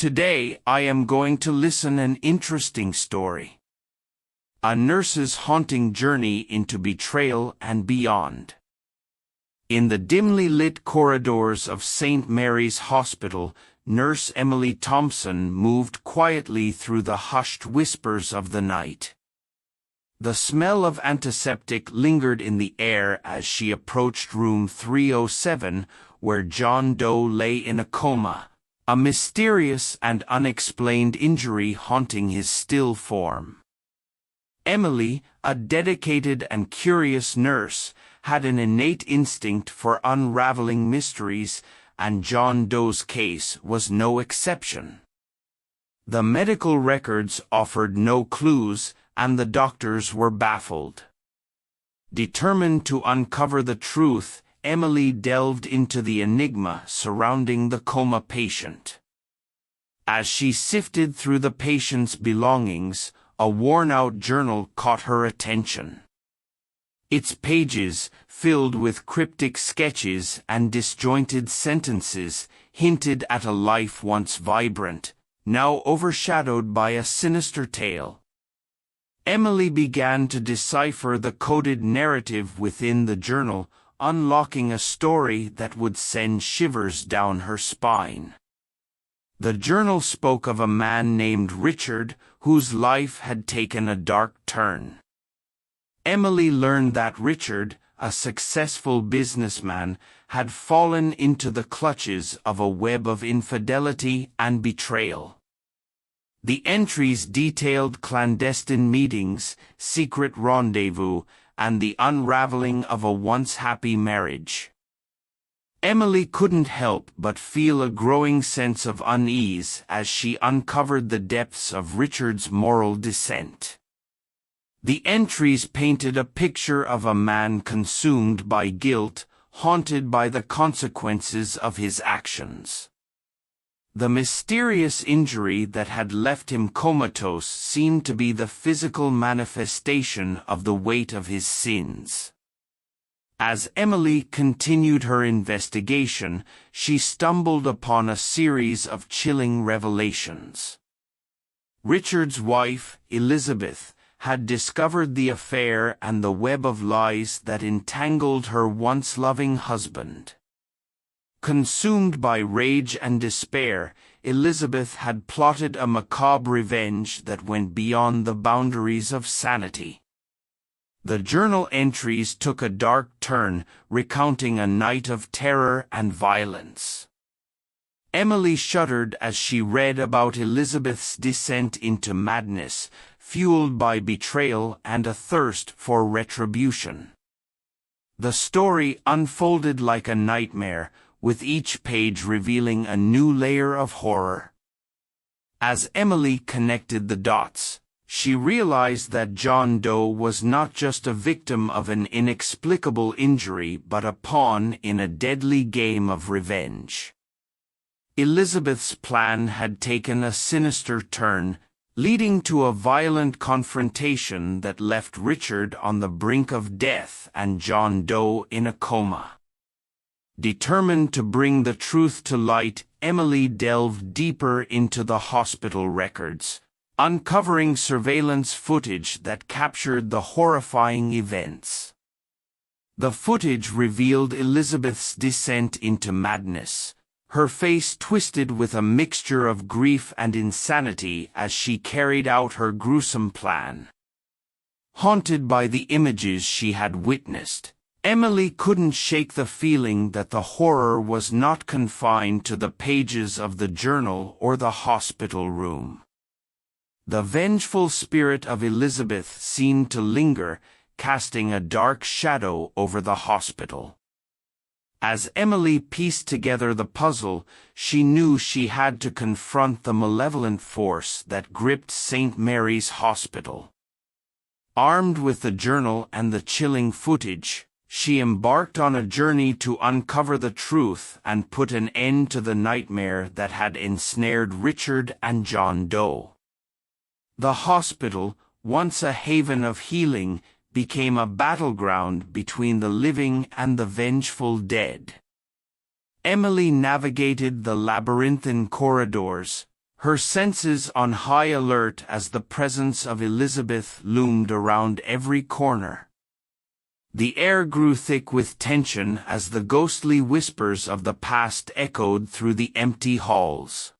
Today I am going to listen an interesting story. A nurse's haunting journey into betrayal and beyond. In the dimly lit corridors of St. Mary's Hospital, Nurse Emily Thompson moved quietly through the hushed whispers of the night. The smell of antiseptic lingered in the air as she approached room 307, where John Doe lay in a coma, a mysterious and unexplained injury haunting his still form. Emily, a dedicated and curious nurse, had an innate instinct for unraveling mysteries, and John Doe's case was no exception. The medical records offered no clues, and the doctors were baffled. Determined to uncover the truth, Emily delved into the enigma surrounding the coma patient. As she sifted through the patient's belongings, a worn-out journal caught her attention. Its pages, filled with cryptic sketches and disjointed sentences, hinted at a life once vibrant, now overshadowed by a sinister tale. Emily began to decipher the coded narrative within the journal, unlocking a story that would send shivers down her spine. The journal spoke of a man named Richard, whose life had taken a dark turn. Emily learned that Richard, a successful businessman, had fallen into the clutches of a web of infidelity and betrayal. The entries detailed clandestine meetings, secret rendezvous, and the unraveling of a once happy marriage. Emily couldn't help but feel a growing sense of unease as she uncovered the depths of Richard's moral descent. The entries painted a picture of a man consumed by guilt, haunted by the consequences of his actions. The mysterious injury that had left him comatose seemed to be the physical manifestation of the weight of his sins. As Emily continued her investigation, she stumbled upon a series of chilling revelations. Richard's wife, Elizabeth, had discovered the affair and the web of lies that entangled her once loving husband. Consumed by rage and despair, Elizabeth had plotted a macabre revenge that went beyond the boundaries of sanity. The journal entries took a dark turn, recounting a night of terror and violence. Emily shuddered as she read about Elizabeth's descent into madness, fueled by betrayal and a thirst for retribution. The story unfolded like a nightmare, with each page revealing a new layer of horror. As Emily connected the dots, she realized that John Doe was not just a victim of an inexplicable injury but a pawn in a deadly game of revenge. Elizabeth's plan had taken a sinister turn, leading to a violent confrontation that left Richard on the brink of death and John Doe in a coma. Determined to bring the truth to light, Emily delved deeper into the hospital records, uncovering surveillance footage that captured the horrifying events. The footage revealed Elizabeth's descent into madness, her face twisted with a mixture of grief and insanity as she carried out her gruesome plan. Haunted by the images she had witnessed, Emily couldn't shake the feeling that the horror was not confined to the pages of the journal or the hospital room. The vengeful spirit of Elizabeth seemed to linger, casting a dark shadow over the hospital. As Emily pieced together the puzzle, she knew she had to confront the malevolent force that gripped St. Mary's Hospital. Armed with the journal and the chilling footage, she embarked on a journey to uncover the truth and put an end to the nightmare that had ensnared Richard and John Doe. The hospital, once a haven of healing, became a battleground between the living and the vengeful dead. Emily navigated the labyrinthine corridors, her senses on high alert as the presence of Elizabeth loomed around every corner. The air grew thick with tension as the ghostly whispers of the past echoed through the empty halls.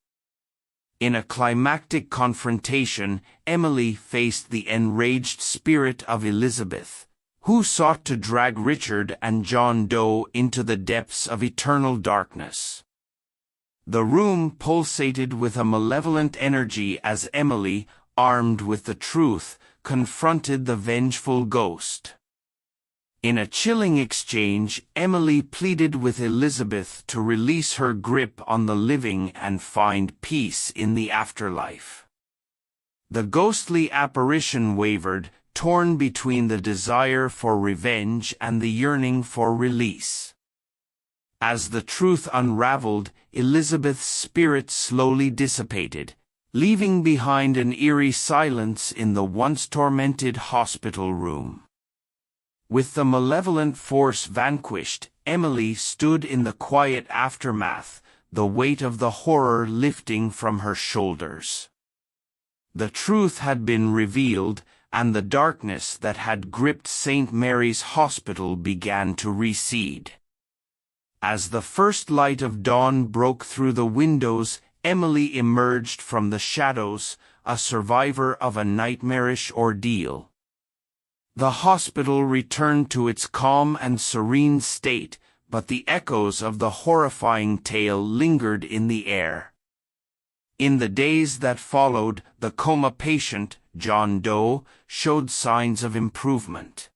In a climactic confrontation, Emily faced the enraged spirit of Elizabeth, who sought to drag Richard and John Doe into the depths of eternal darkness. The room pulsated with a malevolent energy as Emily, armed with the truth, confronted the vengeful ghost. In a chilling exchange, Emily pleaded with Elizabeth to release her grip on the living and find peace in the afterlife. The ghostly apparition wavered, torn between the desire for revenge and the yearning for release. As the truth unraveled, Elizabeth's spirit slowly dissipated, leaving behind an eerie silence in the once tormented hospital room. With the malevolent force vanquished, Emily stood in the quiet aftermath, the weight of the horror lifting from her shoulders. The truth had been revealed, and the darkness that had gripped St. Mary's Hospital began to recede. As the first light of dawn broke through the windows, Emily emerged from the shadows, a survivor of a nightmarish ordeal. The hospital returned to its calm and serene state, but the echoes of the horrifying tale lingered in the air. In the days that followed, the coma patient, John Doe, showed signs of improvement.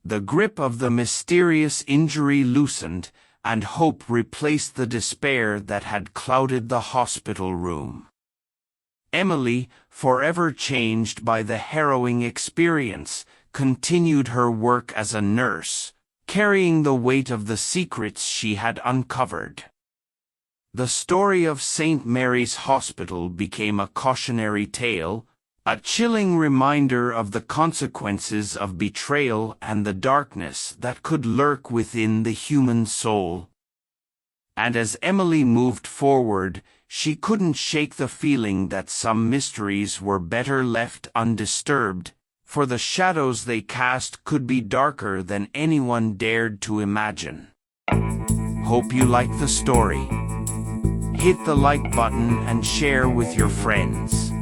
The grip of the mysterious injury loosened, and hope replaced the despair that had clouded the hospital room. Emily, forever changed by the harrowing experience, continued her work as a nurse, carrying the weight of the secrets she had uncovered. The story of St. Mary's Hospital became a cautionary tale, a chilling reminder of the consequences of betrayal and the darkness that could lurk within the human soul. And as Emily moved forward, she couldn't shake the feeling that some mysteries were better left undisturbed, for the shadows they cast could be darker than anyone dared to imagine. Hope you like the story. Hit the like button and share with your friends.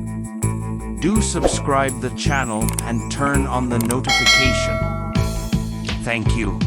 Do subscribe the channel and turn on the notification. Thank you.